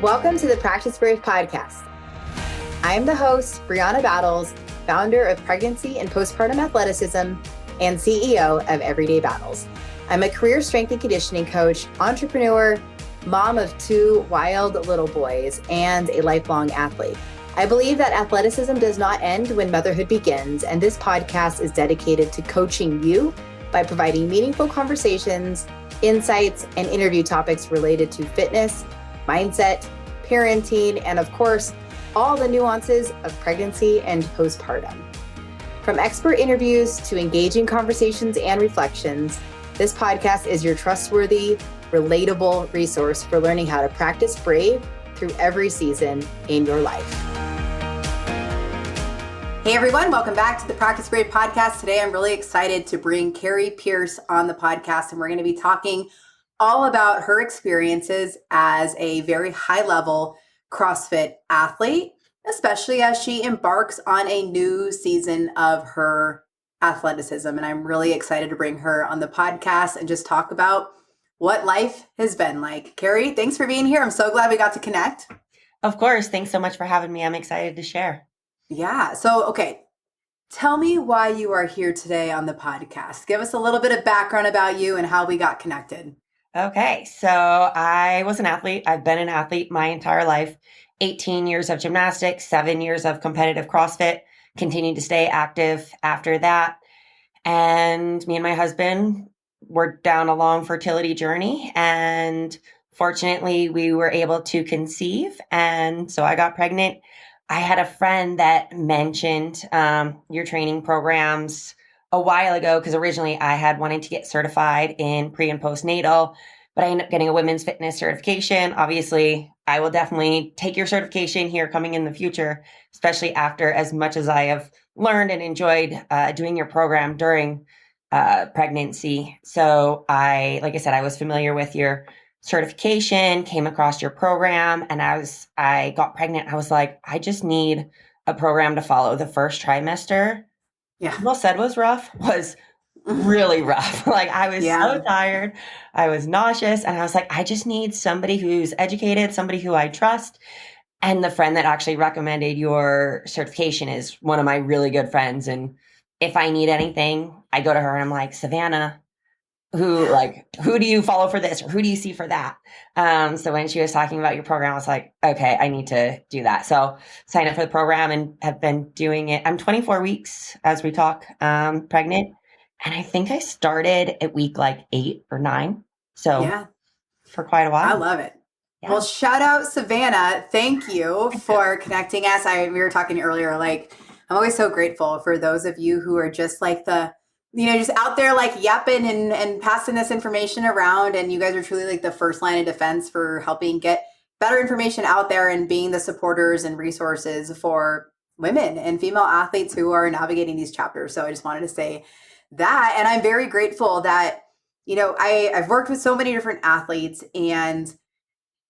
Welcome to the Practice Brave podcast. I am the host, Brianna Battles, founder of Pregnancy and Postpartum Athleticism and CEO of Everyday Battles. I'm a career strength and conditioning coach, entrepreneur, mom of 2 wild little boys, and a lifelong athlete. I believe that athleticism does not end when motherhood begins, and this podcast is dedicated to coaching you by providing meaningful conversations, insights, and interview topics related to fitness, mindset, parenting, and of course, all the nuances of pregnancy and postpartum. From expert interviews to engaging conversations and reflections, this podcast is your trustworthy, relatable resource for learning how to practice brave through every season in your life. Hey everyone, welcome back to the Practice Brave podcast. Today I'm really excited to bring Kari Pearce on the podcast, and we're going to be talking all about her experiences as a very high-level CrossFit athlete, especially as she embarks on a new season of her athleticism. And I'm really excited to bring her on the podcast and just talk about what life has been like. Kari, thanks for being here. I'm so glad we got to connect. Of course. Thanks so much for having me. I'm excited to share. Yeah. So, okay. Tell me why you are here today on the podcast. Give us a little bit of background about you and how we got connected. Okay. So I was an athlete. I've been an athlete my entire life, 18 years of gymnastics, 7 years of competitive CrossFit, continued to stay active after that. And me and my husband were down a long fertility journey, and fortunately we were able to conceive. And so I got pregnant. I had a friend that mentioned your training programs a while ago, because originally I had wanted to get certified in pre and postnatal, but I ended up getting a women's fitness certification. Obviously, I will definitely take your certification here coming in the future, especially after as much as I have learned and enjoyed doing your program during pregnancy. So like I said, I was familiar with your certification, came across your program, and as I got pregnant, I was like, I just need a program to follow. The first trimester, people said was rough, was really rough. Like I was so tired, I was nauseous, and I was like, I just need somebody who's educated, somebody who I trust. And the friend that actually recommended your certification is one of my really good friends. And if I need anything, I go to her and I'm like, Savannah, who do you follow for this? Or who do you see for that? So when she was talking about your program, I was like, okay, I need to do that. So sign up for the program and have been doing it. I'm 24 weeks as we talk, pregnant. And I think I started at week like 8 or 9. So for quite a while. I love it. Yeah. Well, shout out Savannah. Thank you for connecting us. We were talking earlier, like, I'm always so grateful for those of you who are just like just out there like yapping and passing this information around. And you guys are truly like the first line of defense for helping get better information out there and being the supporters and resources for women and female athletes who are navigating these chapters. So I just wanted to say that. And I'm very grateful that, I've worked with so many different athletes, and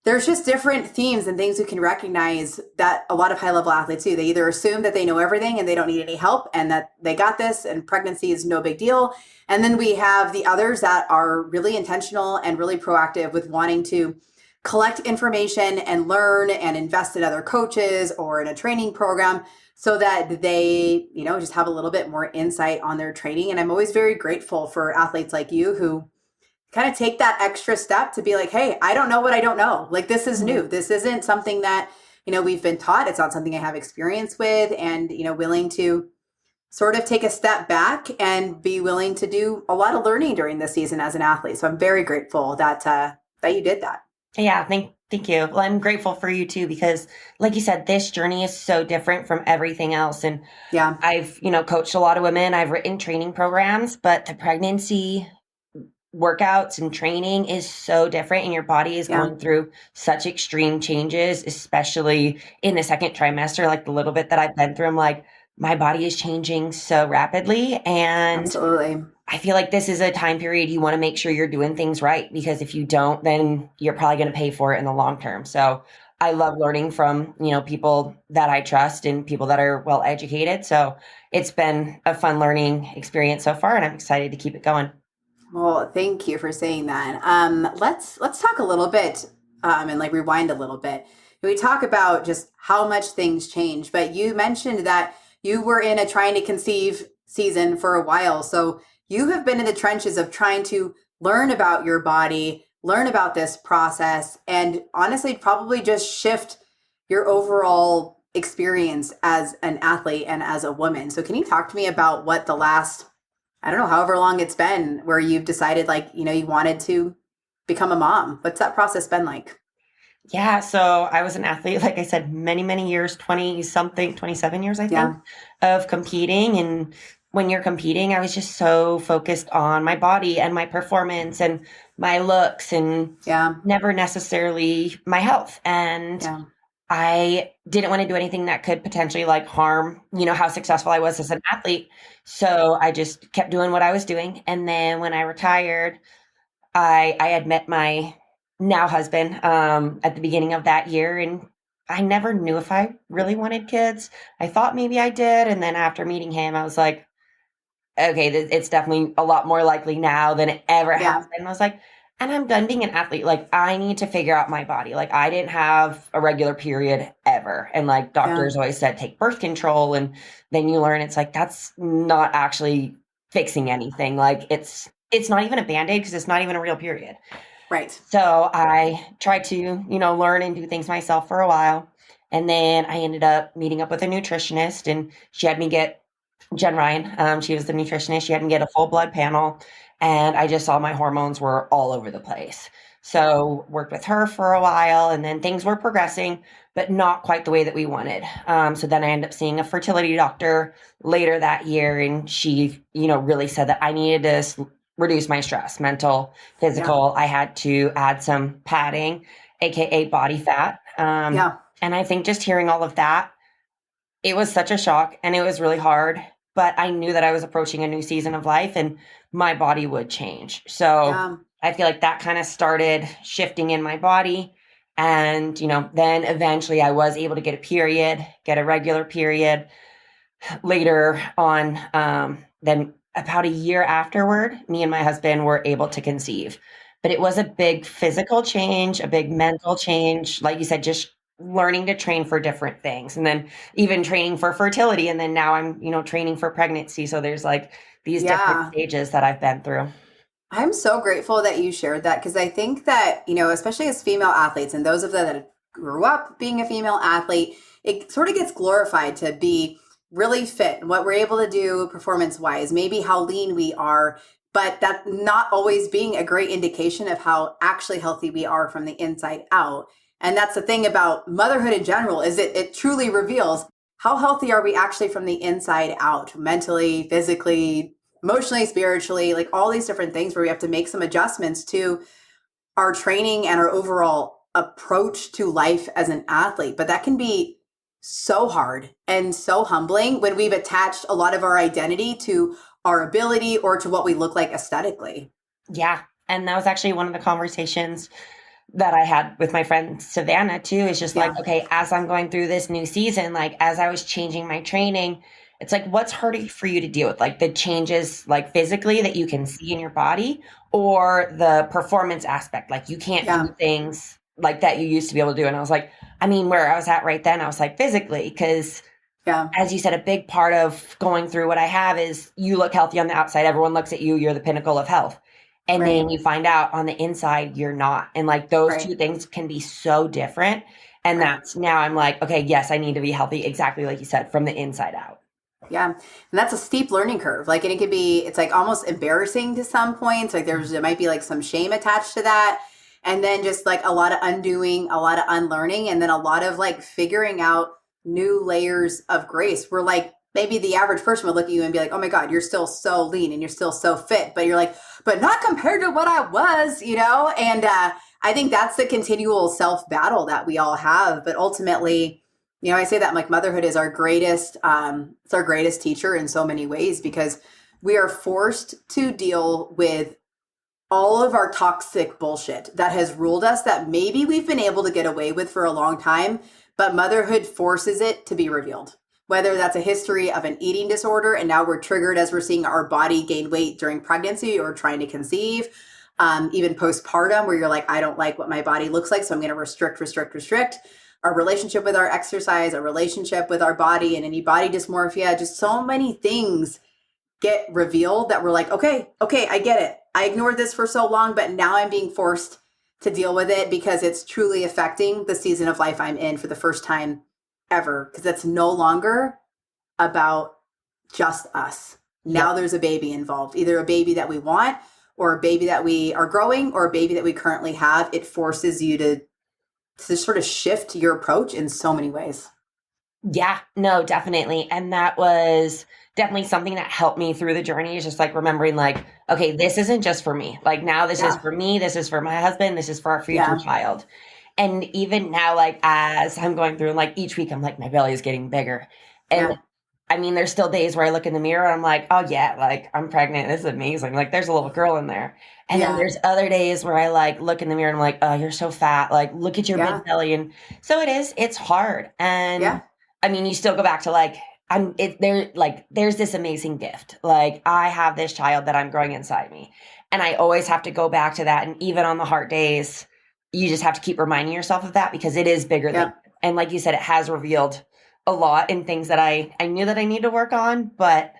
there's just different themes and things we can recognize that a lot of high-level athletes do. They either assume that they know everything and they don't need any help and that they got this and pregnancy is no big deal. And then we have the others that are really intentional and really proactive with wanting to collect information and learn and invest in other coaches or in a training program so that they, just have a little bit more insight on their training. And I'm always very grateful for athletes like you who kind of take that extra step to be like, hey, I don't know what I don't know. Like, this is new. This isn't something that, we've been taught. It's not something I have experience with, and, willing to sort of take a step back and be willing to do a lot of learning during this season as an athlete. So I'm very grateful that you did that. Yeah. Thank you. Well, I'm grateful for you too, because like you said, this journey is so different from everything else. And I've, coached a lot of women. I've written training programs, but the pregnancy workouts and training is so different, and your body is going through such extreme changes, especially in the second trimester. Like the little bit that I've been through, I'm like, my body is changing so rapidly. And absolutely, I feel like this is a time period you want to make sure you're doing things right, because if you don't, then you're probably going to pay for it in the long term. So I love learning from, people that I trust and people that are well educated. So it's been a fun learning experience so far, and I'm excited to keep it going. Well, thank you for saying that. Let's talk a little bit and like rewind a little bit. We talk about just how much things change, but you mentioned that you were in a trying to conceive season for a while. So you have been in the trenches of trying to learn about your body, learn about this process, and honestly, probably just shift your overall experience as an athlete and as a woman. So can you talk to me about what the last, I don't know, however long it's been where you've decided like, you wanted to become a mom? What's that process been like? Yeah, so I was an athlete, like I said, many, many years, 20 something, 27 years, I think, Yeah. of competing. And when you're competing, I was just so focused on my body and my performance and my looks and Yeah. never necessarily my health. And Yeah. I didn't want to do anything that could potentially like harm, how successful I was as an athlete. So I just kept doing what I was doing. And then when I retired, I had met my now husband at the beginning of that year, and I never knew if I really wanted kids. I thought maybe I did, and then after meeting him, I was like, okay, it's definitely a lot more likely now than it ever has Yeah. been. And I was like, and I'm done being an athlete. Like, I need to figure out my body. Like, I didn't have a regular period ever, and like Yeah. doctors always said, take birth control, and then you learn it's like that's not actually fixing anything. Like, it's not even a band-aid because it's not even a real period. Right. So I tried to, learn and do things myself for a while. And then I ended up meeting up with a nutritionist, and she had me get Jen Ryan. She was the nutritionist. She had me get a full blood panel, and I just saw my hormones were all over the place. So worked with her for a while, and then things were progressing, but not quite the way that we wanted. So then I ended up seeing a fertility doctor later that year, and she, really said that I needed to reduce my stress, mental, physical. I had to add some padding, aka body fat. Yeah. And I think just hearing all of that, it was such a shock and it was really hard. But I knew that I was approaching a new season of life and my body would change. So Yeah. I feel like that kind of started shifting in my body. And, then eventually I was able to get a regular period later on. Then about a year afterward, me and my husband were able to conceive. But it was a big physical change, a big mental change. Like you said, just learning to train for different things. And then even training for fertility. And then now I'm, training for pregnancy. So there's like these different Yeah. stages that I've been through. I'm so grateful that you shared that because I think that, especially as female athletes and those of them that grew up being a female athlete, it sort of gets glorified to be really fit and what we're able to do performance wise, maybe how lean we are, but that not always being a great indication of how actually healthy we are from the inside out. And that's the thing about motherhood in general is it truly reveals how healthy are we actually from the inside out, mentally, physically, emotionally, spiritually, like all these different things where we have to make some adjustments to our training and our overall approach to life as an athlete. But that can be so hard and so humbling when we've attached a lot of our identity to our ability or to what we look like aesthetically. Yeah. And that was actually one of the conversations that I had with my friend Savannah too, is just like, Yeah. okay, as I'm going through this new season, like as I was changing my training, it's like, what's harder for you to deal with? Like the changes like physically that you can see in your body or the performance aspect? Like you can't Yeah. do things like that you used to be able to do. And I was like, I mean, where I was at right then, I was like physically, because Yeah. as you said, a big part of going through what I have is you look healthy on the outside. Everyone looks at you. You're the pinnacle of health. And Right. then you find out on the inside, you're not. And like those Right. two things can be so different. And Right. that's now I'm like, okay, yes, I need to be healthy. Exactly like you said, from the inside out. Yeah. And that's a steep learning curve. Like, and it could be, it's like almost embarrassing to some points. Like there might be like some shame attached to that. And then just like a lot of undoing, a lot of unlearning, and then a lot of like figuring out new layers of grace. Where like maybe the average person would look at you and be like, oh my God, you're still so lean and you're still so fit. But you're like, but not compared to what I was, And I think that's the continual self battle that we all have. But ultimately, I say that like motherhood is our greatest, it's our greatest teacher in so many ways because we are forced to deal with all of our toxic bullshit that has ruled us that maybe we've been able to get away with for a long time, but motherhood forces it to be revealed. Whether that's a history of an eating disorder and now we're triggered as we're seeing our body gain weight during pregnancy or trying to conceive, even postpartum, where you're like, I don't like what my body looks like, so I'm going to restrict our relationship with our exercise, our relationship with our body, and any body dysmorphia. Just so many things get revealed that we're like, okay, I get it. I ignored this for so long, but now I'm being forced to deal with it because it's truly affecting the season of life I'm in for the first time ever. Because it's no longer about just us. Now there's a baby involved, either a baby that we want or a baby that we are growing or a baby that we currently have. It forces you to sort of shift your approach in so many ways. Yeah, no, definitely. And that was definitely something that helped me through the journey, is just like remembering like, okay, this isn't just for me. Like now this is for me. This is for my husband. This is for our future child. And even now, like as I'm going through and like each week, I'm like, my belly is getting bigger. And I mean, there's still days where I look in the mirror and I'm like, oh yeah, like I'm pregnant. This is amazing. Like there's a little girl in there. And then there's other days where I like look in the mirror and I'm like, oh, you're so fat. Like look at your big belly. And so it's hard. And I mean, you still go back to like, there's this amazing gift. Like I have this child that I'm growing inside me. And I always have to go back to that. And even on the hard days, you just have to keep reminding yourself of that because it is bigger than, and like you said, it has revealed a lot in things that I knew that I need to work on, but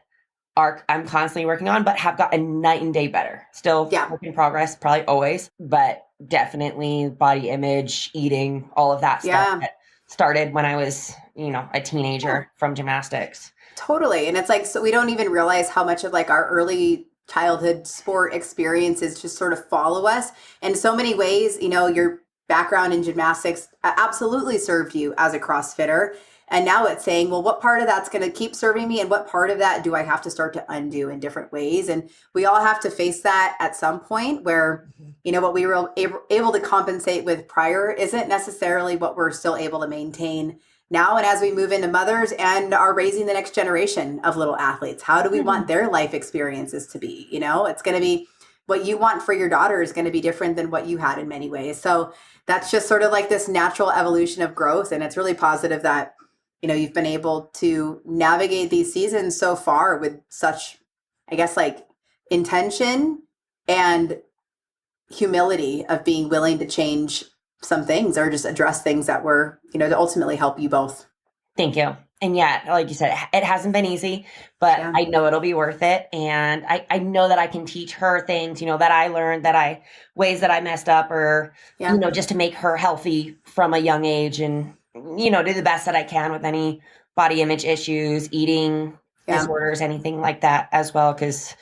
I'm constantly working on, but have gotten night and day better. Still work in progress, probably always, but definitely body image, eating, all of that stuff that started when I was, a teenager from gymnastics. Totally. And it's like, so we don't even realize how much of like our early childhood sport experiences just sort of follow us in so many ways. Your background in gymnastics absolutely served you as a CrossFitter. And now it's saying, well, what part of that's going to keep serving me and what part of that do I have to start to undo in different ways? And we all have to face that at some point where, what we were able to compensate with prior isn't necessarily what we're still able to maintain now. And as we move into mothers and are raising the next generation of little athletes, how do we want their life experiences to be? It's going to be what you want for your daughter is going to be different than what you had in many ways. So that's just sort of like this natural evolution of growth. And it's really positive that you've been able to navigate these seasons so far with such, I guess, like intention and humility of being willing to change some things or just address things that were, to ultimately help you both. Thank you. And yeah, like you said, it hasn't been easy, but I know it'll be worth it. And I know that I can teach her things, that I learned, ways that I messed up or, just to make her healthy from a young age and, do the best that I can with any body image issues, eating disorders, anything like that as well. Cause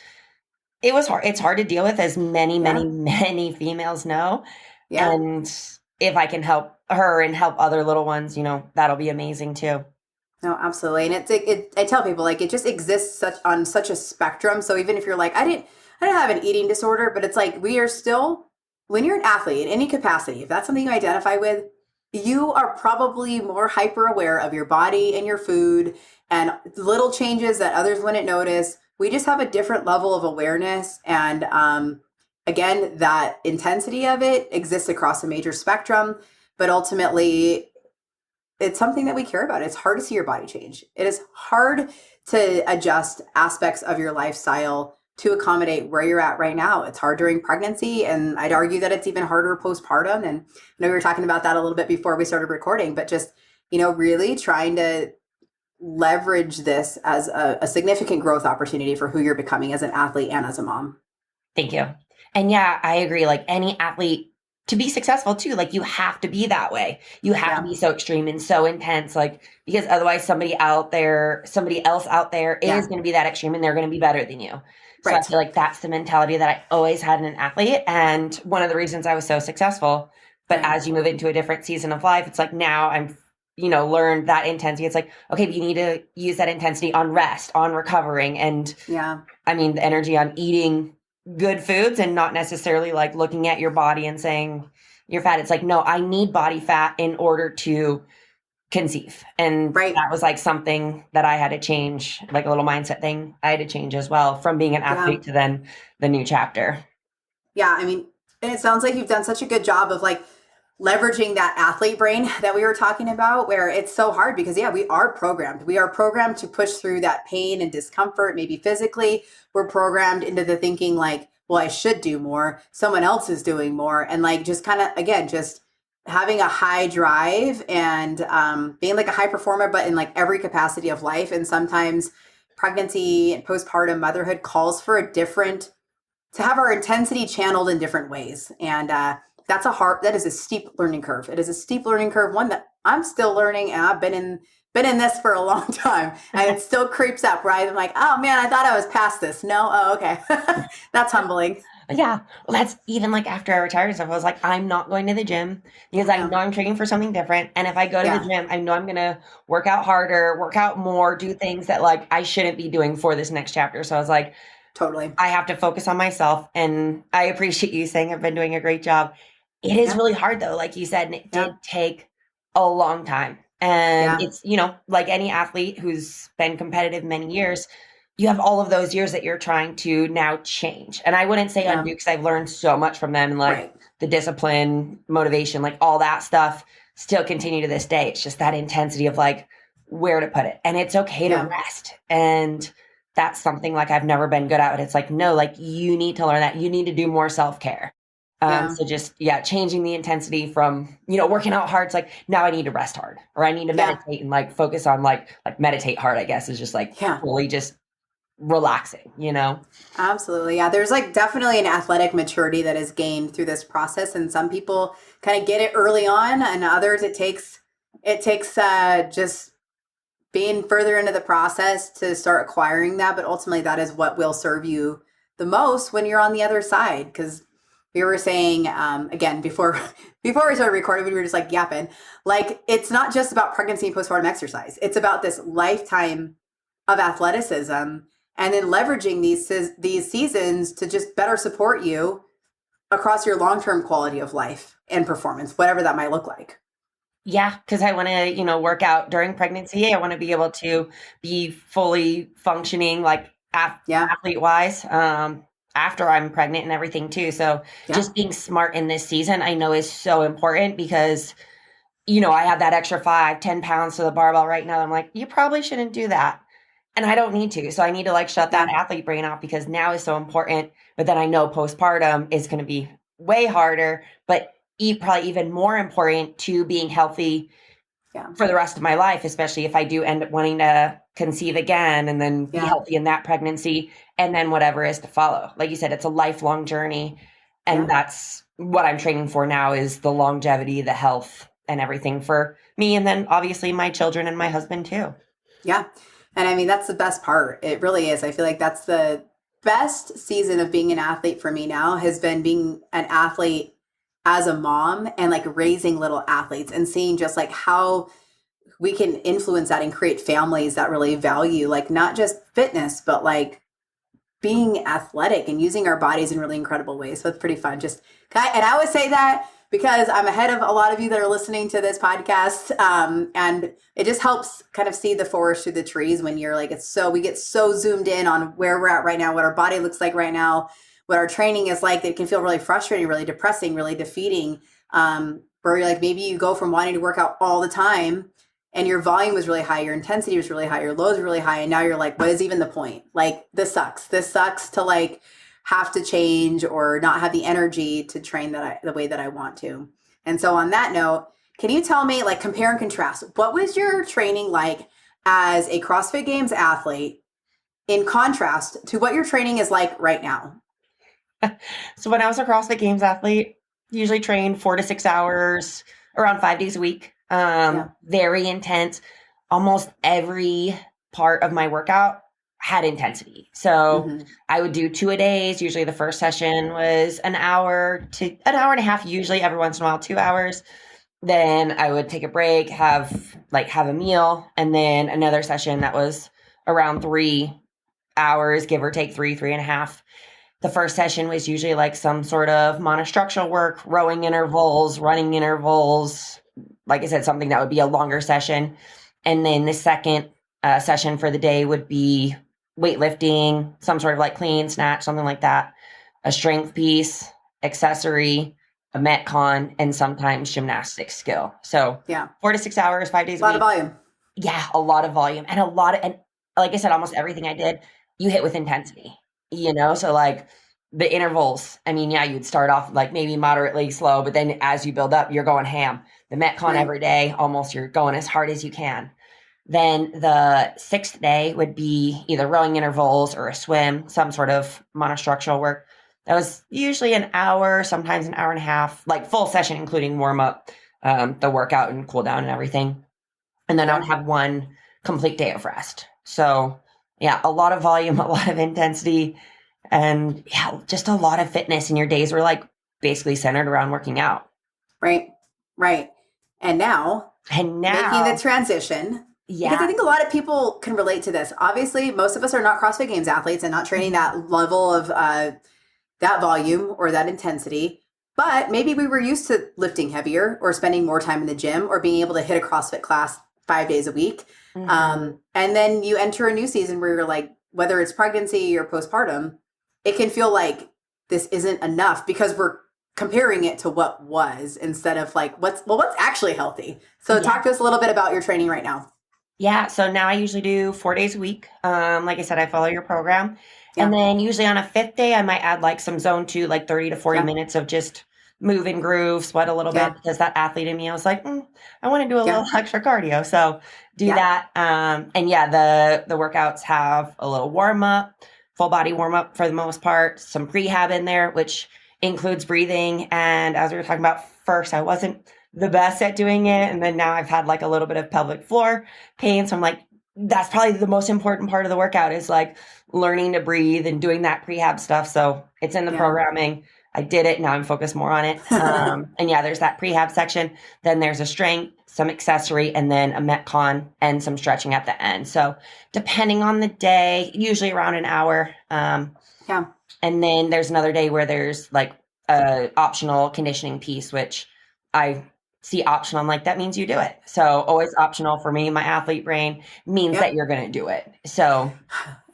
it was hard. It's hard to deal with, as many females know. Yeah. And if I can help her and help other little ones, that'll be amazing too. No, absolutely. And I tell people like, it just exists on such a spectrum. So even if you're like, I didn't have an eating disorder, but it's like, we are still, when you're an athlete in any capacity, if that's something you identify with, you are probably more hyper aware of your body and your food and little changes that others wouldn't notice. We just have a different level of awareness. And again, that intensity of it exists across a major spectrum, but ultimately it's something that we care about. It's hard to see your body change. It is hard to adjust aspects of your lifestyle to accommodate where you're at right now. It's hard during pregnancy, and I'd argue that it's even harder postpartum. And I know we were talking about that a little bit before we started recording, but just, really trying to leverage this as a significant growth opportunity for who you're becoming as an athlete and as a mom. Thank you. And yeah, I agree. Like any athlete, to be successful too, like you have to be that way. You have to be so extreme and so intense, like, because otherwise somebody else out there is going to be that extreme and they're going to be better than you. So I feel like that's the mentality that I always had in an athlete. And one of the reasons I was so successful. But as you move into a different season of life, it's like now I'm, learned that intensity. It's like, okay, but you need to use that intensity on rest, on recovering. And I mean, the energy on eating good foods and not necessarily like looking at your body and saying you're fat. It's like, no, I need body fat in order to conceive. And that was like something that I had to change, like a little mindset thing I had to change as well from being an athlete to then the new chapter. Yeah. I mean, and it sounds like you've done such a good job of like leveraging that athlete brain that we were talking about, where it's so hard because we are programmed. We are programmed to push through that pain and discomfort, maybe physically. We're programmed into the thinking like, well, I should do more. Someone else is doing more. And like, just kind of, again, just having a high drive and being like a high performer, but in like every capacity of life. And sometimes pregnancy and postpartum motherhood calls for a different, to have our intensity channeled in different ways. And that is a steep learning curve. It is a steep learning curve, one that I'm still learning, and I've been in this for a long time, and it still creeps up, right? I'm like, oh man, I thought I was past this. No, oh, okay. That's humbling. Yeah. Well, that's even like after I retired and stuff, I was like, I'm not going to the gym because I Yeah. know I'm training for something different. And if I go to Yeah. the gym, I know I'm going to work out harder, work out more, do things that like I shouldn't be doing for this next chapter. So I was like, Totally. I have to focus on myself. And I appreciate you saying I've been doing a great job. It is Yeah. really hard though, like you said, and it Yeah. did take a long time. And Yeah. it's, like any athlete who's been competitive many years, you have all of those years that you're trying to now change. And I wouldn't say Yeah. undo because I've learned so much from them and like Right. the discipline, motivation, like all that stuff still continue to this day. It's just that intensity of like where to put it. And it's okay to Yeah. rest. And that's something like I've never been good at. But it's like, no, like you need to learn that. You need to do more self-care. Yeah. So just, changing the intensity from, working out hard. It's like, now I need to rest hard or I need to Yeah. meditate and like focus on like meditate hard, I guess is just like Yeah. fully just relaxing, Absolutely. Yeah. There's like definitely an athletic maturity that is gained through this process. And some people kind of get it early on, and others it takes just being further into the process to start acquiring that. But ultimately that is what will serve you the most when you're on the other side. Because we were saying, again, before we started recording, we were just like yapping, like, it's not just about pregnancy and postpartum exercise. It's about this lifetime of athleticism, and then leveraging these seasons to just better support you across your long-term quality of life and performance, whatever that might look like. Yeah, because I want to, work out during pregnancy. I want to be able to be fully functioning, like athlete wise, after I'm pregnant and everything too. So just being smart in this season, I know is so important because, I have that extra 5-10 pounds to the barbell right now. I'm like, you probably shouldn't do that. And I don't need to. So I need to like shut that athlete brain off because now is so important. But then I know postpartum is going to be way harder, but probably even more important to being healthy for the rest of my life, especially if I do end up wanting to conceive again and then be healthy in that pregnancy and then whatever is to follow. Like you said, it's a lifelong journey. And that's what I'm training for now is the longevity, the health and everything for me. And then obviously my children and my husband too. Yeah. And I mean, that's the best part. It really is. I feel like that's the best season of being an athlete for me now has been being an athlete as a mom and like raising little athletes and seeing just like how we can influence that and create families that really value like not just fitness, but like being athletic and using our bodies in really incredible ways. So it's pretty fun. And I always say that because I'm ahead of a lot of you that are listening to this podcast. And it just helps kind of see the forest through the trees when you're like, we get so zoomed in on where we're at right now, what our body looks like right now, what our training is like, that it can feel really frustrating, really depressing, really defeating. Where you're like, maybe you go from wanting to work out all the time and your volume was really high, your intensity was really high, your loads were really high. And now you're like, what is even the point? Like, this sucks. This sucks to like have to change or not have the energy to train the way that I want to. And so on that note, can you tell me, like, compare and contrast, what was your training like as a CrossFit Games athlete in contrast to what your training is like right now? So when I was a CrossFit Games athlete, usually trained 4 to 6 hours, around 5 days a week. Very intense. Almost every part of my workout had intensity. So I would do 2 a days. Usually the first session was an hour to an hour and a half, usually every once in a while, 2 hours. Then I would take a break, have a meal, and then another session that was around 3 hours, give or take 3.5. The first session was usually like some sort of monostructural work, rowing intervals, running intervals. Like I said, something that would be a longer session. And then the second session for the day would be weightlifting, some sort of like clean, snatch, something like that, a strength piece, accessory, a metcon, and sometimes gymnastics skill. So 4 to 6 hours, 5 days a week. A lot of volume. Yeah, a lot of volume. And like I said, almost everything I did, you hit with intensity, so like the intervals, I mean, yeah, you'd start off like maybe moderately slow, but then as you build up, you're going ham. The Metcon every day, almost you're going as hard as you can. Then the 6th day would be either rowing intervals or a swim, some sort of monostructural work. That was usually an hour, sometimes an hour and a half, like full session, including warm up, the workout and cool down and everything. And then I would have one complete day of rest. So yeah, a lot of volume, a lot of intensity, and yeah, just a lot of fitness. And your days were like basically centered around working out. Right. And now making the transition. Yeah. Because I think a lot of people can relate to this. Obviously, most of us are not CrossFit Games athletes and not training that level of that volume or that intensity. But maybe we were used to lifting heavier or spending more time in the gym or being able to hit a CrossFit class 5 days a week. And then you enter a new season where you're like, whether it's pregnancy or postpartum, it can feel like this isn't enough because we're comparing it to what was instead of like, what's actually healthy. So talk to us a little bit about your training right now. Yeah. So now I usually do 4 days a week. Like I said, I follow your program. Yeah. And then usually on a 5th day, I might add like some zone 2, like 30 to 40 minutes of just move and groove, sweat a little bit, because that athlete in me, I was like, I want to do a little extra cardio. So do that. And the workouts have a little warm up, full body warm up for the most part, some prehab in there, which includes breathing. And as we were talking about first, I wasn't the best at doing it. And then now I've had like a little bit of pelvic floor pain. So I'm like, that's probably the most important part of the workout is like learning to breathe and doing that prehab stuff. So it's in the programming. I did it. Now I'm focused more on it. And there's that prehab section. Then there's a strength, some accessory, and then a Metcon and some stretching at the end. So depending on the day, usually around an hour. And then there's another day where there's like a optional conditioning piece, which I see optional. I'm like, that means you do it. So always optional for me. My athlete brain means that you're going to do it. So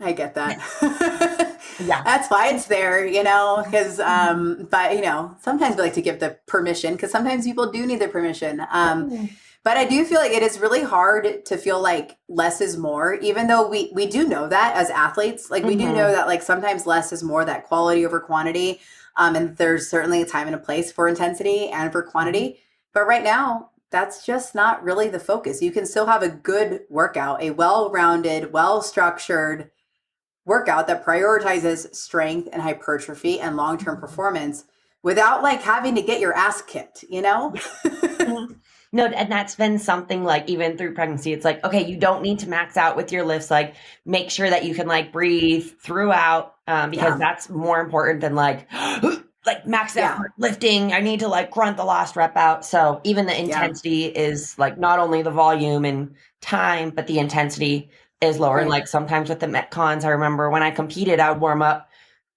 I get that. That's why it's there, because, but, sometimes we like to give the permission because sometimes people do need the permission. But I do feel like it is really hard to feel like less is more, even though we do know that as athletes, like we do know that like sometimes less is more, that quality over quantity. And there's certainly a time and a place for intensity and for quantity. But right now, that's just not really the focus. You can still have a good workout, a well-rounded, well-structured workout that prioritizes strength and hypertrophy and long-term performance without like having to get your ass kicked, No, and that's been something like even through pregnancy, it's like, okay, you don't need to max out with your lifts. Like make sure that you can like breathe throughout because that's more important than like max effort lifting. I need to like grunt the last rep out. So even the intensity is like not only the volume and time, but the intensity is lower. And like sometimes with the Metcons, I remember when I competed, I would warm up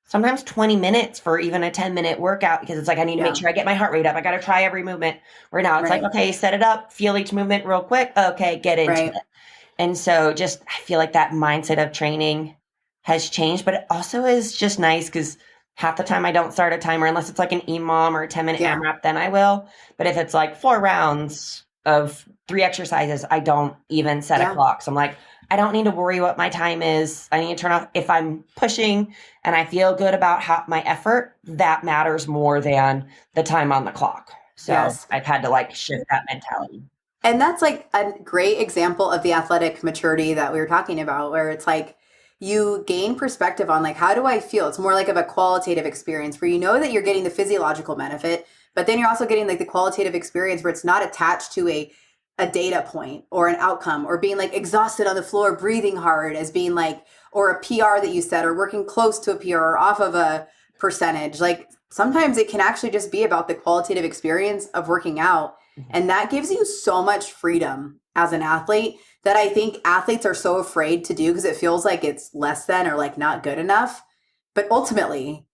sometimes 20 minutes for even a 10-minute workout because it's like, I need to make sure I get my heart rate up. I got to try every movement. Where now it's like, okay, set it up, feel each movement real quick. Okay, get into it. And so just, I feel like that mindset of training has changed, but it also is just nice because half the time I don't start a timer unless it's like an EMOM or a 10-minute AMRAP, then I will. But if it's like 4 rounds of 3 exercises, I don't even set a clock. So I'm like, I don't need to worry what my time is. I need to turn off. If I'm pushing and I feel good about my effort, that matters more than the time on the clock. So I've had to like shift that mentality. And that's like a great example of the athletic maturity that we were talking about, where it's like you gain perspective on like, how do I feel? It's more like of a qualitative experience where you know that you're getting the physiological benefit, but then you're also getting like the qualitative experience where it's not attached to a data point or an outcome or being like exhausted on the floor, breathing hard as being like, or a PR that you set or working close to a PR or off of a percentage. Like sometimes it can actually just be about the qualitative experience of working out. And that gives you so much freedom as an athlete that I think athletes are so afraid to do because it feels like it's less than or like not good enough. But ultimately,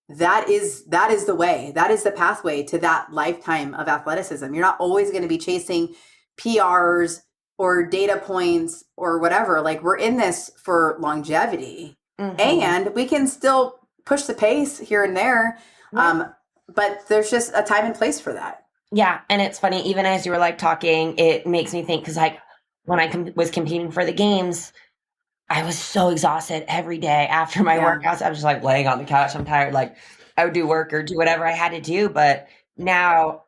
that is the way, that is the pathway to that lifetime of athleticism. You're not always going to be chasing PRs or data points or whatever. Like we're in this for longevity and we can still push the pace here and there. But there's just a time and place for that. Yeah. And it's funny, even as you were like talking, it makes me think, cause like when I was competing for the games, I was so exhausted every day after my workouts. I was just like laying on the couch. I'm tired. Like I would do work or do whatever I had to do. But now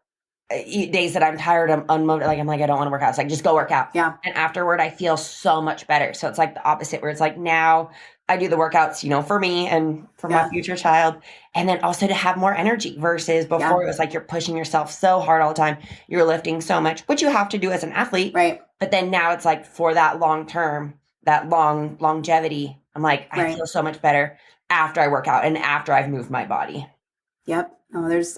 days that I'm tired, I'm unmotivated. Like I'm like, I don't want to work out. It's like, just go work out. Yeah. And afterward, I feel so much better. So it's like the opposite where it's like now I do the workouts, you know, for me and for my future child. And then also to have more energy versus before it was like you're pushing yourself so hard all the time. You're lifting so much, which you have to do as an athlete. Right. But then now it's like for that long term, that longevity, I'm like, I feel so much better after I work out and after I've moved my body. Yep. Oh, there's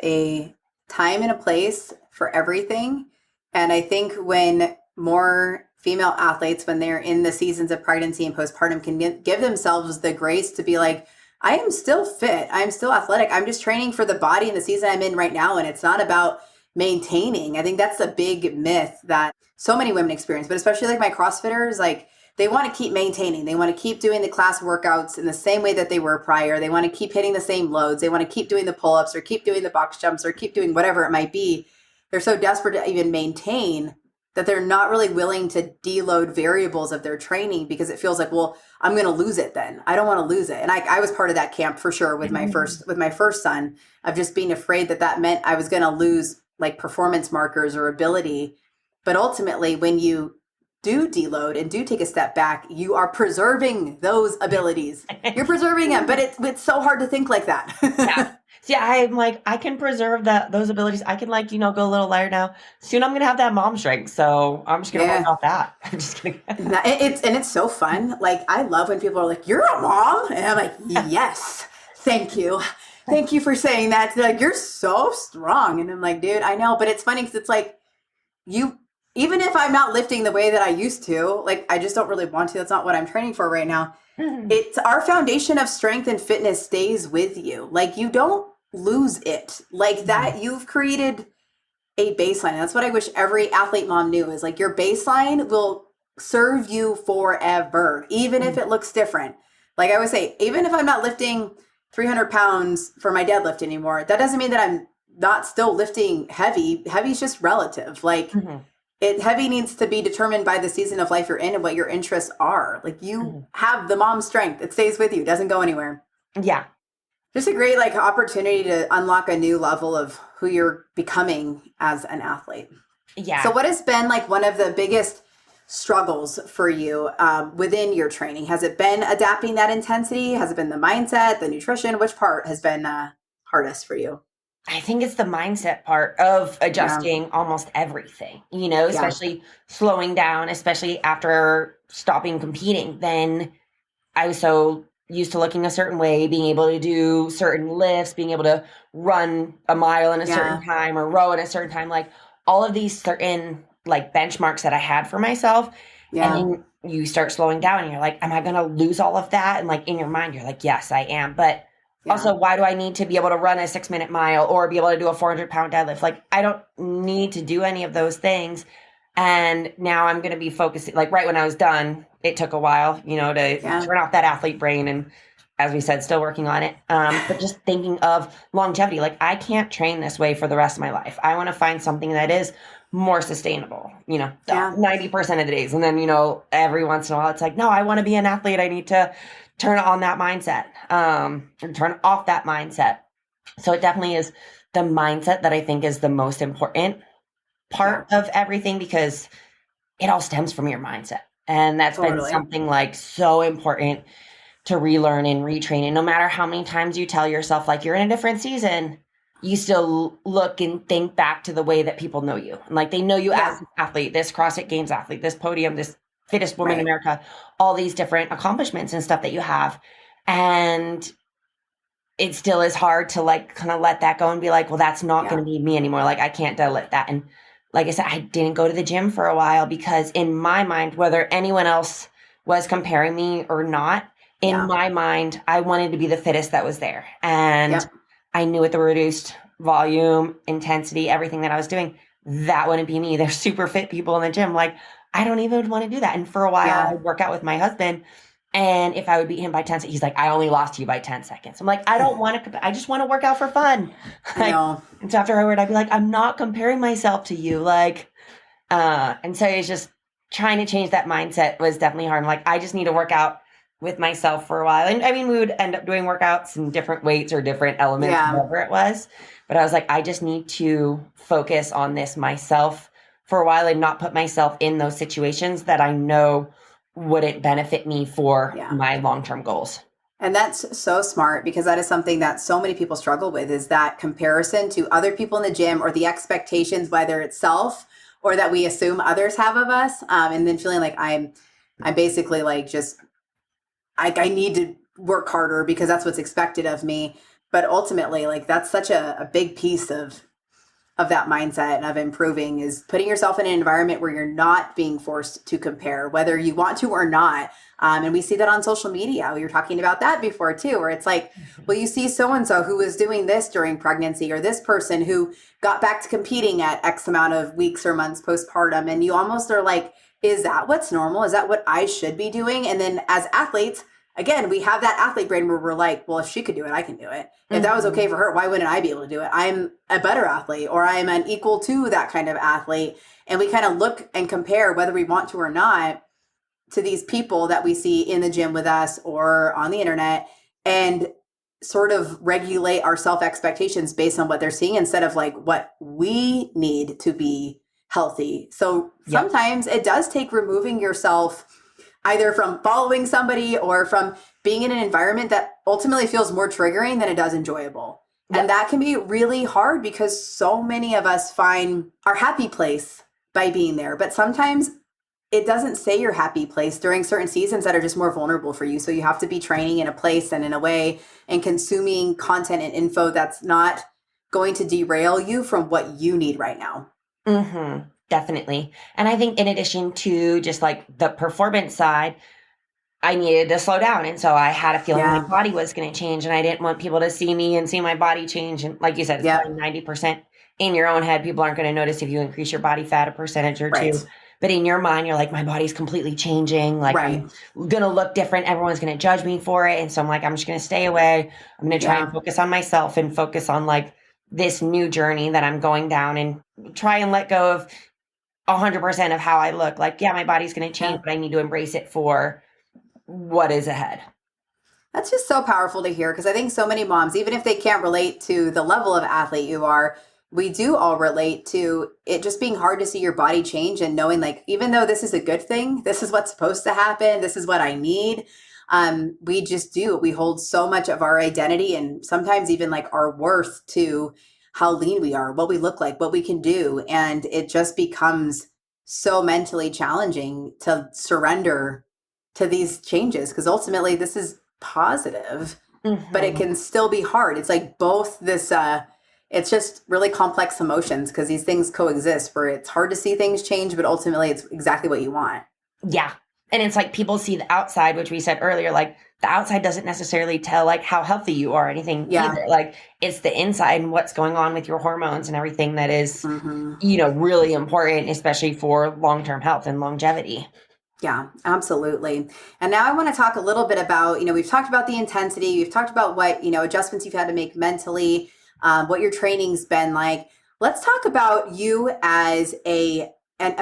a time and a place for everything. And I think when more female athletes, when they're in the seasons of pregnancy and postpartum, can give themselves the grace to be like, I am still fit. I'm still athletic. I'm just training for the body and the season I'm in right now. And it's not about maintaining. I think that's the big myth that so many women experience, but especially like my CrossFitters, like they want to keep maintaining. They want to keep doing the class workouts in the same way that they were prior. They want to keep hitting the same loads. They want to keep doing the pull-ups or keep doing the box jumps or keep doing whatever it might be. They're so desperate to even maintain that they're not really willing to deload variables of their training because it feels like, well, I'm going to lose it then. I don't want to lose it. And I was part of that camp for sure with my first son, of just being afraid that meant I was going to lose like performance markers or ability. But ultimately, when you do deload and do take a step back, you are preserving those abilities. You're preserving them, but it's so hard to think like that. Yeah. See, I'm like, I can preserve those abilities. I can like, go a little lighter now. Soon I'm going to have that mom strength. So I'm just going to work off that. I'm just kidding. It's so fun. Like, I love when people are like, you're a mom. And I'm like, yes, thank you. Thank you for saying that. They're like, you're so strong. And I'm like, dude, I know. But it's funny because it's like, even if I'm not lifting the way that I used to, like, I just don't really want to. That's not what I'm training for right now. It's our foundation of strength and fitness stays with you. Like, you don't lose it like that. You've created a baseline. And that's what I wish every athlete mom knew, is like your baseline will serve you forever, even if it looks different. Like I always say, even if I'm not lifting 300 pounds for my deadlift anymore, that doesn't mean that I'm not still lifting heavy. Heavy is just relative. Like, heavy needs to be determined by the season of life you're in and what your interests are. Like, you have the mom strength. It stays with you. It doesn't go anywhere. Yeah. Just a great like opportunity to unlock a new level of who you're becoming as an athlete. Yeah. So what has been like one of the biggest struggles for you within your training? Has it been adapting that intensity? Has it been the mindset, the nutrition? Which part has been hardest for you? I think it's the mindset part of adjusting almost everything, especially slowing down, especially after stopping competing. Then I was so used to looking a certain way, being able to do certain lifts, being able to run a mile in a certain time or row at a certain time, like all of these certain like benchmarks that I had for myself. And then you start slowing down and you're like, am I going to lose all of that? And like in your mind, you're like, yes, I am. But also, why do I need to be able to run a 6-minute mile or be able to do a 400-pound deadlift? Like, I don't need to do any of those things. And now I'm going to be focusing, like right when I was done, it took a while, to turn off that athlete brain. And as we said, still working on it. But just thinking of longevity, like I can't train this way for the rest of my life. I want to find something that is more sustainable, 90% of the days. And then, every once in a while, it's like, no, I want to be an athlete. I need to turn on that mindset, and turn off that mindset. So it definitely is the mindset that I think is the most important part of everything, because it all stems from your mindset. And that's been something like so important to relearn and retrain. And no matter how many times you tell yourself like you're in a different season, you still look and think back to the way that people know you. And like they know you as an athlete, this CrossFit Games athlete, this podium, this fittest woman in America, all these different accomplishments and stuff that you have. And it still is hard to like kind of let that go and be like, well, that's not going to be me anymore. Like I can't deadlift that. And like I said, I didn't go to the gym for a while because in my mind, whether anyone else was comparing me or not, in my mind, I wanted to be the fittest that was there. And I knew with the reduced volume, intensity, everything that I was doing, that wouldn't be me. There's super fit people in the gym. Like, I don't even want to do that. And for a while, I'd work out with my husband. And if I would beat him by 10 seconds, he's like, I only lost to you by 10 seconds. I'm like, I don't want to, I just want to work out for fun. Like, and so after I would, I'd be like, I'm not comparing myself to you. Like, and so it's just, trying to change that mindset was definitely hard. I'm like, I just need to work out with myself for a while. And I mean, we would end up doing workouts in different weights or different elements, whatever it was. But I was like, I just need to focus on this myself for a while and not put myself in those situations that I know wouldn't benefit me for my long-term goals. And that's so smart, because that is something that so many people struggle with, is that comparison to other people in the gym, or the expectations, whether it's self or that we assume others have of us. And then feeling like I'm basically like, just, I need to work harder because that's what's expected of me. But ultimately, like, that's such a big piece of that mindset and of improving, is putting yourself in an environment where you're not being forced to compare, whether you want to or not. And we see that on social media. We were talking about that before too, where it's like, well, you see so-and-so who was doing this during pregnancy, or this person who got back to competing at X amount of weeks or months postpartum. And you almost are like, is that what's normal? Is that what I should be doing? And then as athletes, again, we have that athlete brain where we're like, well, if she could do it, I can do it. If that was okay for her, why wouldn't I be able to do it? I'm a better athlete, or I'm an equal to that kind of athlete. And we kind of look and compare, whether we want to or not, to these people that we see in the gym with us or on the internet, and sort of regulate our self expectations based on what they're seeing, instead of like what we need to be healthy. So sometimes it does take removing yourself either from following somebody or from being in an environment that ultimately feels more triggering than it does enjoyable. And that can be really hard, because so many of us find our happy place by being there. But sometimes it doesn't say your happy place during certain seasons that are just more vulnerable for you. So you have to be training in a place and in a way, and consuming content and info that's not going to derail you from what you need right now. Mm-hmm. Definitely. And I think in addition to just like the performance side, I needed to slow down. And so I had a feeling my body was going to change, and I didn't want people to see me and see my body change. And like you said, it's probably 90% in your own head. People aren't going to notice if you increase your body fat a percentage or two. But in your mind, you're like, my body's completely changing. Like, I'm going to look different. Everyone's going to judge me for it. And so I'm like, I'm just going to stay away. I'm going to try and focus on myself and focus on like this new journey that I'm going down, and try and let go of 100% of how I look. Like, my body's going to change, but I need to embrace it for what is ahead. That's just so powerful to hear, because I think so many moms, even if they can't relate to the level of athlete you are, we do all relate to it just being hard to see your body change, and knowing like, even though this is a good thing, this is what's supposed to happen, this is what I need. We just do. We hold so much of our identity, and sometimes even like our worth, to how lean we are, what we look like, what we can do. And it just becomes so mentally challenging to surrender to these changes, because ultimately this is positive, but it can still be hard. It's like both this, it's just really complex emotions, because these things coexist, where it's hard to see things change, but ultimately it's exactly what you want. Yeah. And it's like people see the outside, which we said earlier, like the outside doesn't necessarily tell like how healthy you are or anything either. Like it's the inside and what's going on with your hormones and everything that is, really important, especially for long-term health and longevity. Yeah, absolutely. And now I want to talk a little bit about, we've talked about the intensity, we've talked about what, adjustments you've had to make mentally, what your training's been like. Let's talk about you as a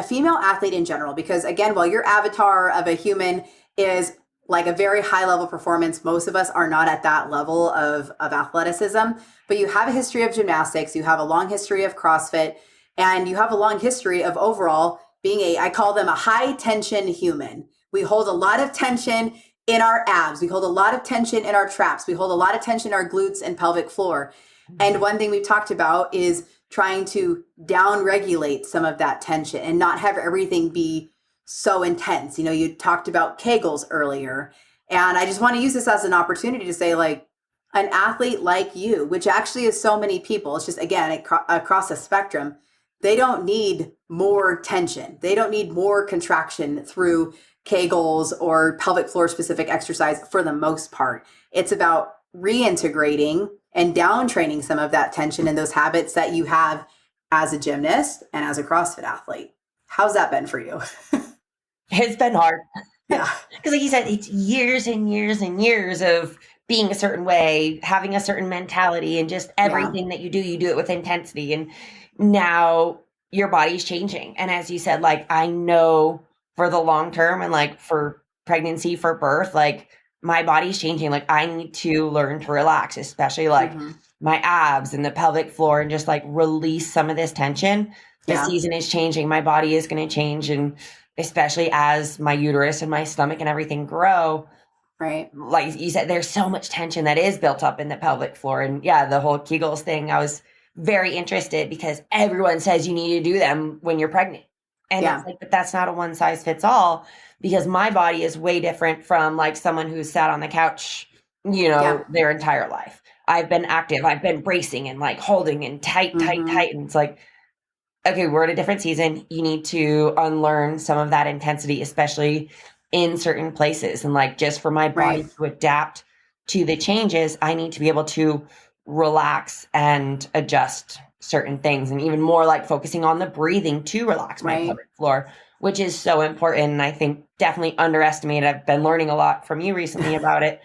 female athlete in general, because again, while your avatar of a human is like a very high level performance, most of us are not at that level of athleticism, but you have a history of gymnastics, you have a long history of CrossFit, and you have a long history of overall being I call them a high tension human. We hold a lot of tension in our abs. We hold a lot of tension in our traps. We hold a lot of tension in our glutes and pelvic floor. And one thing we've talked about is trying to down regulate some of that tension and not have everything be so intense. You talked about Kegels earlier, and I just want to use this as an opportunity to say, like, an athlete like you, which actually is so many people, it's just, again, across the spectrum, they don't need more tension. They don't need more contraction through Kegels or pelvic floor specific exercise for the most part. It's about reintegrating and down training some of that tension and those habits that you have as a gymnast and as a CrossFit athlete. How's that been for you? It's been hard. Yeah. Because like you said, it's years and years and years of being a certain way, having a certain mentality, and just everything that you do it with intensity. And now your body's changing. And as you said, like, I know for the long term and like for pregnancy, for birth, like my body's changing. Like I need to learn to relax, especially like my abs and the pelvic floor, and just like release some of this tension. The Yeah. season is changing. My body is going to change. And especially as my uterus and my stomach and everything grow, Right. like you said, there's so much tension that is built up in the pelvic floor. And yeah, the whole Kegels thing, I was very interested because everyone says you need to do them when you're pregnant. And Yeah. it's like, but that's not a one size fits all, because my body is way different from like someone who's sat on the couch, their entire life. I've been active. I've been bracing and like holding and tight. And it's like, okay, we're at a different season. You need to unlearn some of that intensity, especially in certain places. And like, just for my body to adapt to the changes, I need to be able to relax and adjust certain things, and even more like focusing on the breathing to relax my pelvic floor, which is so important. And I think definitely underestimated. I've been learning a lot from you recently about it.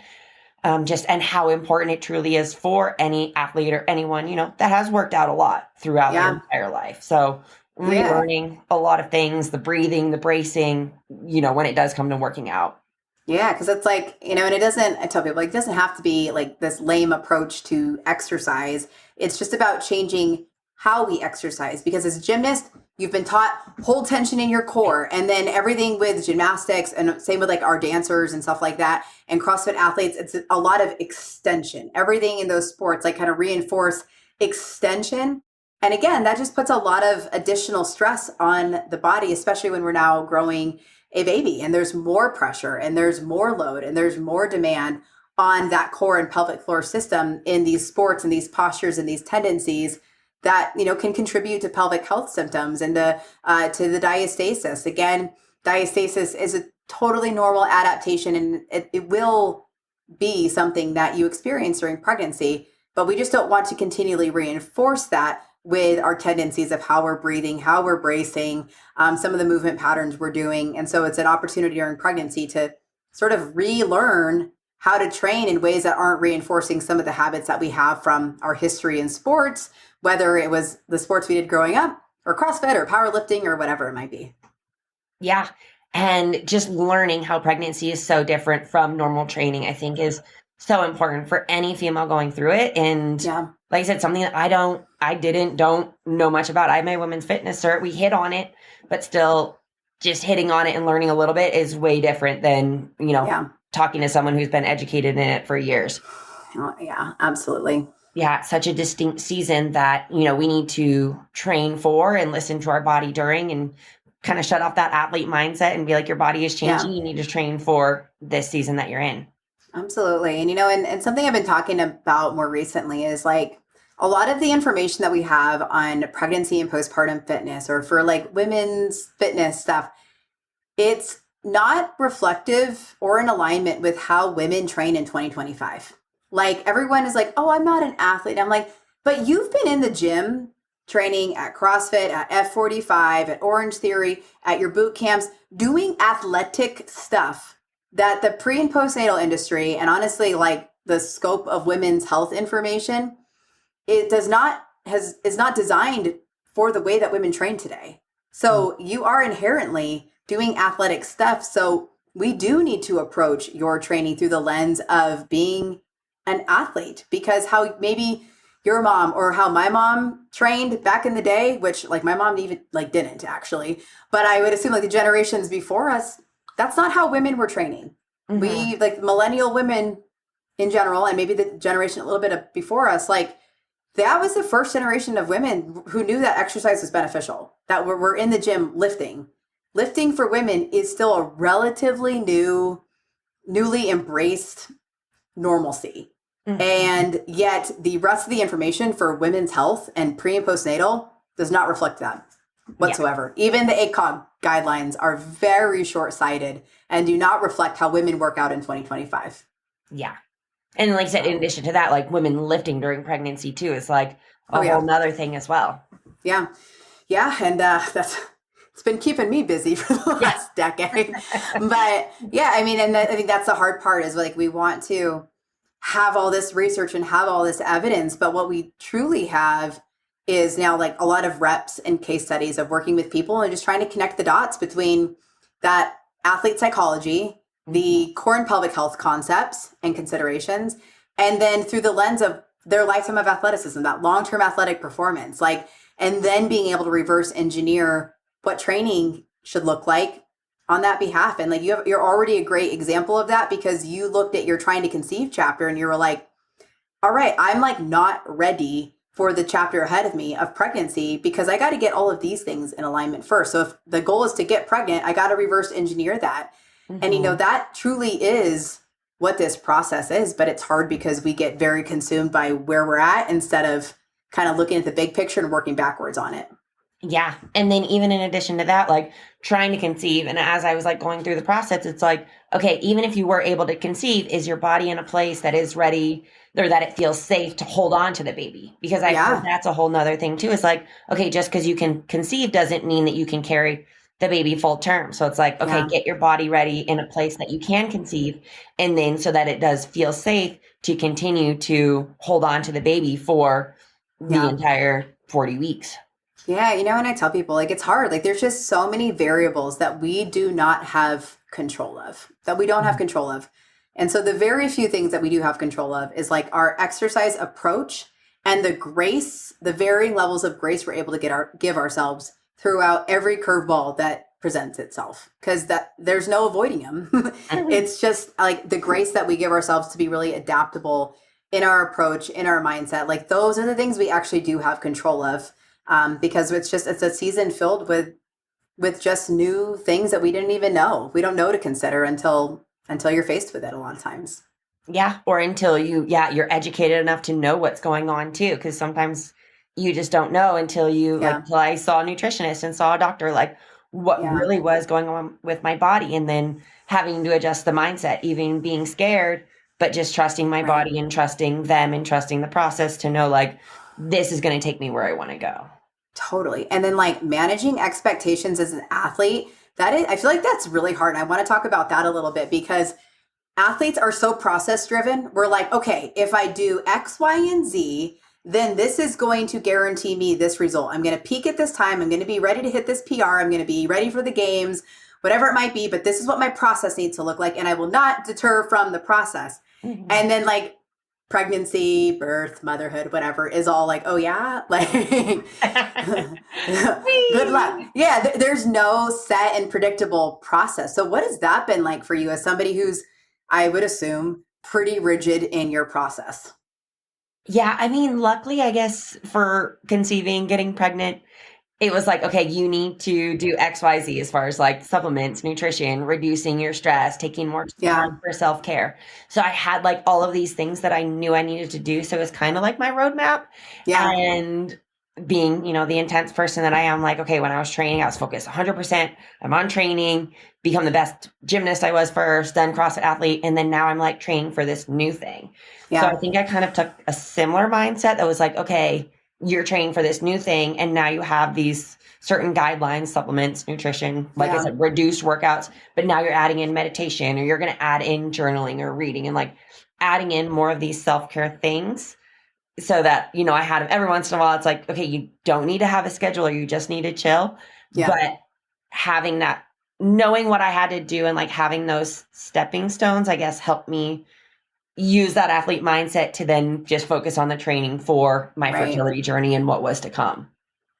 And how important it truly is for any athlete or anyone, that has worked out a lot throughout their entire life. So relearning a lot of things, the breathing, the bracing, when it does come to working out. Yeah, because it's like, and I tell people, like, it doesn't have to be like this lame approach to exercise. It's just about changing how we exercise, because as a gymnast, you've been taught hold tension in your core, and then everything with gymnastics, and same with like our dancers and stuff like that, and CrossFit athletes, it's a lot of extension. Everything in those sports like kind of reinforce extension. And again, that just puts a lot of additional stress on the body, especially when we're now growing a baby, and there's more pressure and there's more load and there's more demand on that core and pelvic floor system in these sports and these postures and these tendencies that can contribute to pelvic health symptoms and to the diastasis. Again, diastasis is a totally normal adaptation, and it will be something that you experience during pregnancy, but we just don't want to continually reinforce that with our tendencies of how we're breathing, how we're bracing, some of the movement patterns we're doing. And so it's an opportunity during pregnancy to sort of relearn how to train in ways that aren't reinforcing some of the habits that we have from our history in sports, whether it was the sports we did growing up or CrossFit or powerlifting or whatever it might be. Yeah. And just learning how pregnancy is so different from normal training, I think, is so important for any female going through it. And like I said, something that I don't know much about. I have my women's fitness cert. We hit on it, but still just hitting on it and learning a little bit is way different than, talking to someone who's been educated in it for years. Yeah, absolutely. Yeah, such a distinct season that, we need to train for and listen to our body during, and kind of shut off that athlete mindset and be like, your body is changing. You need to train for this season that you're in. Absolutely. And, and something I've been talking about more recently is like a lot of the information that we have on pregnancy and postpartum fitness, or for like women's fitness stuff, it's not reflective or in alignment with how women train in 2025. Like everyone is like, oh, I'm not an athlete. I'm like, but you've been in the gym training at CrossFit, at F45, at Orange Theory, at your boot camps, doing athletic stuff that the pre and postnatal industry, and honestly, like the scope of women's health information, is not designed for the way that women train today. So you are inherently doing athletic stuff. So we do need to approach your training through the lens of being an athlete, because how maybe your mom or how my mom trained back in the day, which like my mom even like didn't actually, but I would assume like the generations before us, that's not how women were training. We like millennial women in general, and maybe the generation a little bit before us, like that was the first generation of women who knew that exercise was beneficial, that were in the gym lifting. Lifting for women is still a relatively newly embraced normalcy. And yet the rest of the information for women's health and pre and postnatal does not reflect that whatsoever. Yeah. Even the ACOG guidelines are very short-sighted and do not reflect how women work out in 2025. Yeah. And like I said, in addition to that, like women lifting during pregnancy too is like a whole nother thing as well. Yeah. Yeah. And it's been keeping me busy for the last decade. But yeah, I mean, and I think that's the hard part is like we want to have all this research and have all this evidence, but what we truly have is now like a lot of reps and case studies of working with people and just trying to connect the dots between that athlete psychology, the core and pelvic health concepts and considerations, and then through the lens of their lifetime of athleticism, that long-term athletic performance, like, and then being able to reverse engineer what training should look like on that behalf. And like, you're already a great example of that, because you looked at your trying to conceive chapter and you were like, all right, I'm like not ready for the chapter ahead of me of pregnancy, because I got to get all of these things in alignment first. So if the goal is to get pregnant, I got to reverse engineer that. And, you know, that truly is what this process is, but it's hard because we get very consumed by where we're at instead of kind of looking at the big picture and working backwards on it. Yeah. And then even in addition to that, like trying to conceive. And as I was like going through the process, it's like, okay, even if you were able to conceive, is your body in a place that is ready or that it feels safe to hold on to the baby? Because I heard that's a whole nother thing too. It's like, okay, just because you can conceive doesn't mean that you can carry the baby full term. So it's like, okay, get your body ready in a place that you can conceive. And then so that it does feel safe to continue to hold on to the baby for the entire 40 weeks. Yeah, you know, and I tell people, like, it's hard. Like, there's just so many variables that we do not have control of, that we don't have control of. And so the very few things that we do have control of is like our exercise approach and the grace, the varying levels of grace we're able to give ourselves throughout every curveball that presents itself, because that there's no avoiding them. It's just like the grace that we give ourselves to be really adaptable in our approach, in our mindset. Like, those are the things we actually do have control of. Because it's a season filled with just new things that we didn't even know. We don't know to consider until you're faced with it a lot of times. Yeah. Or until you're educated enough to know what's going on too. Cause sometimes you just don't know until until I saw a nutritionist and saw a doctor, like what really was going on with my body. And then having to adjust the mindset, even being scared, but just trusting my body and trusting them and trusting the process to know, like, this is going to take me where I want to go. Totally. And then like managing expectations as an athlete, I feel like that's really hard. And I want to talk about that a little bit, because athletes are so process driven. We're like, okay, if I do X, Y, and Z, then this is going to guarantee me this result. I'm going to peak at this time. I'm going to be ready to hit this PR. I'm going to be ready for the games, whatever it might be. But this is what my process needs to look like. And I will not deter from the process. Mm-hmm. And then like pregnancy, birth, motherhood, whatever is all like, oh yeah, like good luck. Yeah, there's no set and predictable process. So what has that been like for you as somebody who's, I would assume, pretty rigid in your process? Yeah, I mean, luckily, I guess for conceiving, getting pregnant, it was like, okay, you need to do X, Y, Z as far as like supplements, nutrition, reducing your stress, taking more time for self-care. So I had like all of these things that I knew I needed to do. So it was kind of like my roadmap. Yeah. And being, the intense person that I am, like, okay, when I was training, I was focused 100%. I'm on training, become the best gymnast I was first, then CrossFit athlete. And then now I'm like training for this new thing. Yeah. So I think I kind of took a similar mindset that was like, okay, you're training for this new thing. And now you have these certain guidelines, supplements, nutrition, like I said, reduced workouts, but now you're adding in meditation, or you're going to add in journaling or reading, and like adding in more of these self-care things so that, I had them every once in a while. It's like, okay, you don't need to have a schedule, or you just need to chill. Yeah. But having that, knowing what I had to do and like having those stepping stones, I guess, helped me use that athlete mindset to then just focus on the training for my fertility journey and what was to come.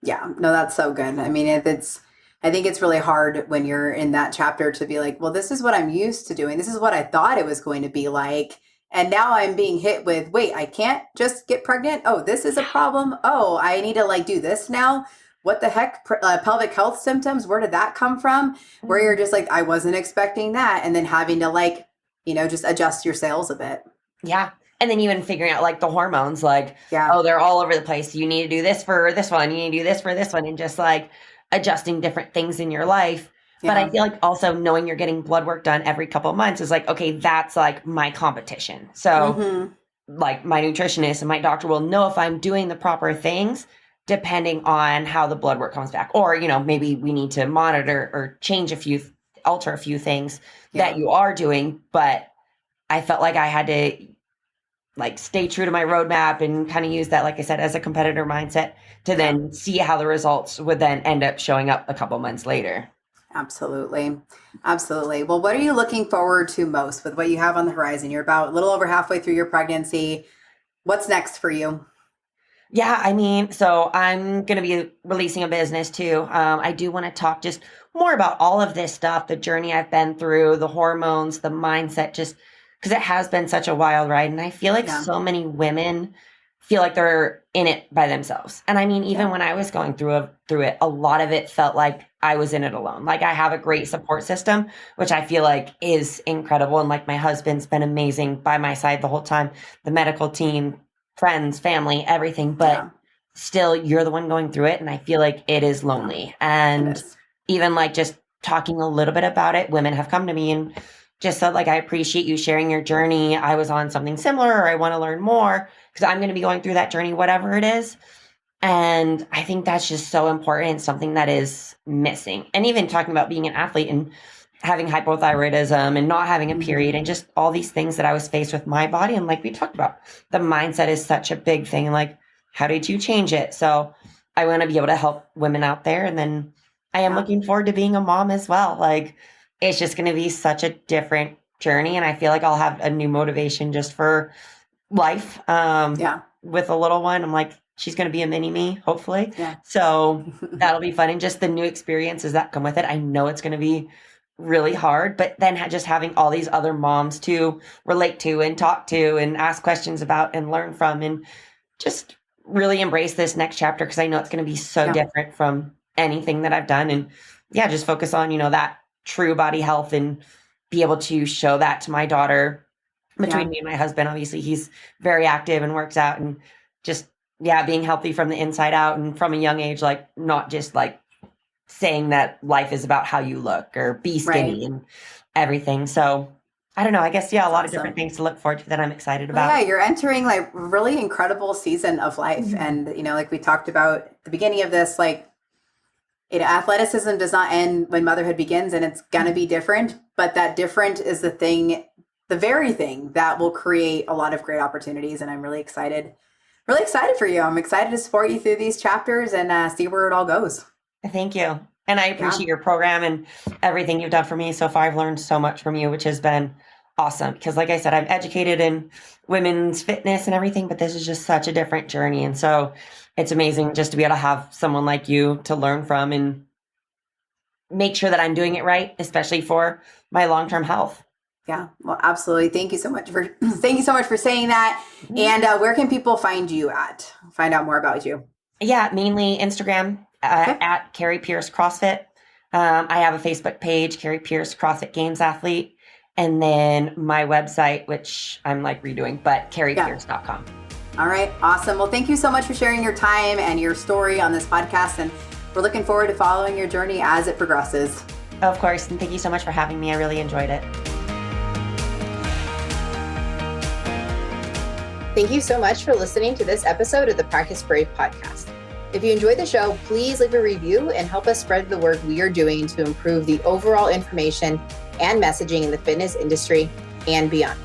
Yeah, no, that's so good. I mean, I think it's really hard when you're in that chapter to be like, well, this is what I'm used to doing. This is what I thought it was going to be like. And now I'm being hit with, wait, I can't just get pregnant. Oh, this is a problem. Oh, I need to like do this now. What the heck? Pelvic health symptoms. Where did that come from? Where you're just like, I wasn't expecting that. And then having to like, just adjust your sails a bit. Yeah. And then even figuring out like the hormones, like, oh, they're all over the place. You need to do this for this one. You need to do this for this one. And just like adjusting different things in your life. Yeah. But I feel like also knowing you're getting blood work done every couple of months is like, okay, that's like my competition. So like my nutritionist and my doctor will know if I'm doing the proper things depending on how the blood work comes back. Or, maybe we need to monitor or alter a few things that you are doing. But I felt like I had to like stay true to my roadmap and kind of use that, like I said, as a competitor mindset to then see how the results would then end up showing up a couple months later. Absolutely. Absolutely. Well, what are you looking forward to most with what you have on the horizon? You're about a little over halfway through your pregnancy. What's next for you? Yeah, I mean, so I'm going to be releasing a business too. I do want to talk just more about all of this stuff, the journey I've been through, the hormones, the mindset, just because it has been such a wild ride. And I feel like Yeah. so many women feel like they're in it by themselves. And I mean, even Yeah. when I was going through it, a lot of it felt like I was in it alone. Like I have a great support system, which I feel like is incredible. And like my husband's been amazing by my side the whole time, the medical team, friends, family, everything, but Yeah. still you're the one going through it. And I feel like it is Yeah. lonely. It And is. even like just talking a little bit about it, women have come to me and just said like, I appreciate you sharing your journey. I was on something similar, or I want to learn more because I'm going to be going through that journey, whatever it is. And I think that's just so important, something that is missing. And even talking about being an athlete and having hypothyroidism and not having a period and just all these things that I was faced with my body. And like we talked about, the mindset is such a big thing. And like, how did you change it? So I want to be able to help women out there. And then I am Yeah. looking forward to being a mom as well. Like it's just going to be such a different journey. And I feel like I'll have a new motivation just for life. Yeah. With a little one, I'm like, she's going to be a mini me, hopefully. Yeah. So that'll be fun. And just the new experiences that come with it. I know it's going to be really hard, but then just having all these other moms to relate to and talk to and ask questions about and learn from and just really embrace this next chapter because I know it's going to be so Yeah. different from anything that I've done. And yeah, just focus on, that true body health and be able to show that to my daughter. Between me and my husband, obviously he's very active and works out and just, being healthy from the inside out and from a young age, like not just like saying that life is about how you look or be skinny and everything. So I don't know, I guess, a lot of different things to look forward to that I'm excited about. Yeah, you're entering like really incredible season of life. Mm-hmm. And, like we talked about at the beginning of this, like, athleticism does not end when motherhood begins and it's going to be different, but that different is the very thing that will create a lot of great opportunities. And I'm really excited for you. I'm excited to support you through these chapters and see where it all goes. Thank you. And I appreciate your program and everything you've done for me so far. I've learned so much from you, which has been awesome. Because like I said, I'm educated in women's fitness and everything, but this is just such a different journey. And so it's amazing just to be able to have someone like you to learn from and make sure that I'm doing it right, especially for my long-term health. Yeah, well, absolutely. Thank you so much for saying that. And where can people find out more about you? Yeah, mainly Instagram at Kari Pearce CrossFit. I have a Facebook page, Kari Pearce CrossFit Games athlete, and then my website, which I'm like redoing, but karipearce.com. All right, awesome. Well, thank you so much for sharing your time and your story on this podcast, and we're looking forward to following your journey as it progresses. Of course, and thank you so much for having me. I really enjoyed it. Thank you so much for listening to this episode of the Practice Brave podcast. If you enjoyed the show, please leave a review and help us spread the work we are doing to improve the overall information and messaging in the fitness industry and beyond.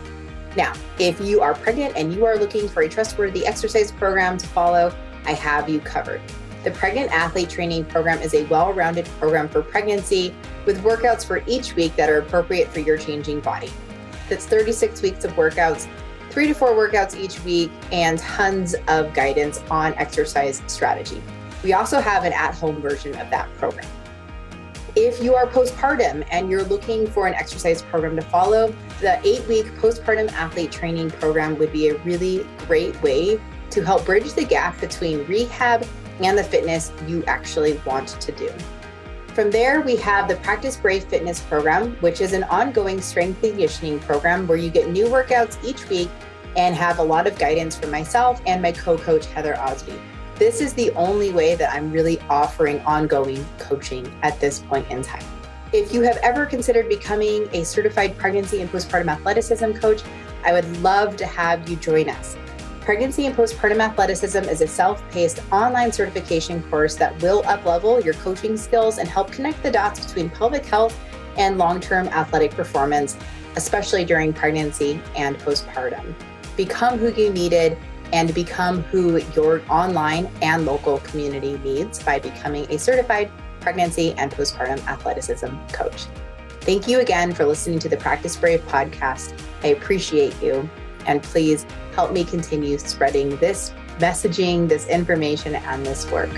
Now, if you are pregnant and you are looking for a trustworthy exercise program to follow, I have you covered. The Pregnant Athlete Training Program is a well-rounded program for pregnancy with workouts for each week that are appropriate for your changing body. That's 36 weeks of workouts, 3 to 4 workouts each week, and tons of guidance on exercise strategy. We also have an at-home version of that program. If you are postpartum and you're looking for an exercise program to follow, the 8-week postpartum athlete training program would be a really great way to help bridge the gap between rehab and the fitness you actually want to do. From there, we have the Practice Brave Fitness program, which is an ongoing strength conditioning program where you get new workouts each week and have a lot of guidance from myself and my co-coach, Heather Osby. This is the only way that I'm really offering ongoing coaching at this point in time. If you have ever considered becoming a certified pregnancy and postpartum athleticism coach, I would love to have you join us. Pregnancy and Postpartum Athleticism is a self-paced online certification course that will up-level your coaching skills and help connect the dots between pelvic health and long-term athletic performance, especially during pregnancy and postpartum. Become who you needed and become who your online and local community needs by becoming a certified pregnancy and postpartum athleticism coach. Thank you again for listening to the Practice Brave podcast. I appreciate you. And please help me continue spreading this messaging, this information, and this work.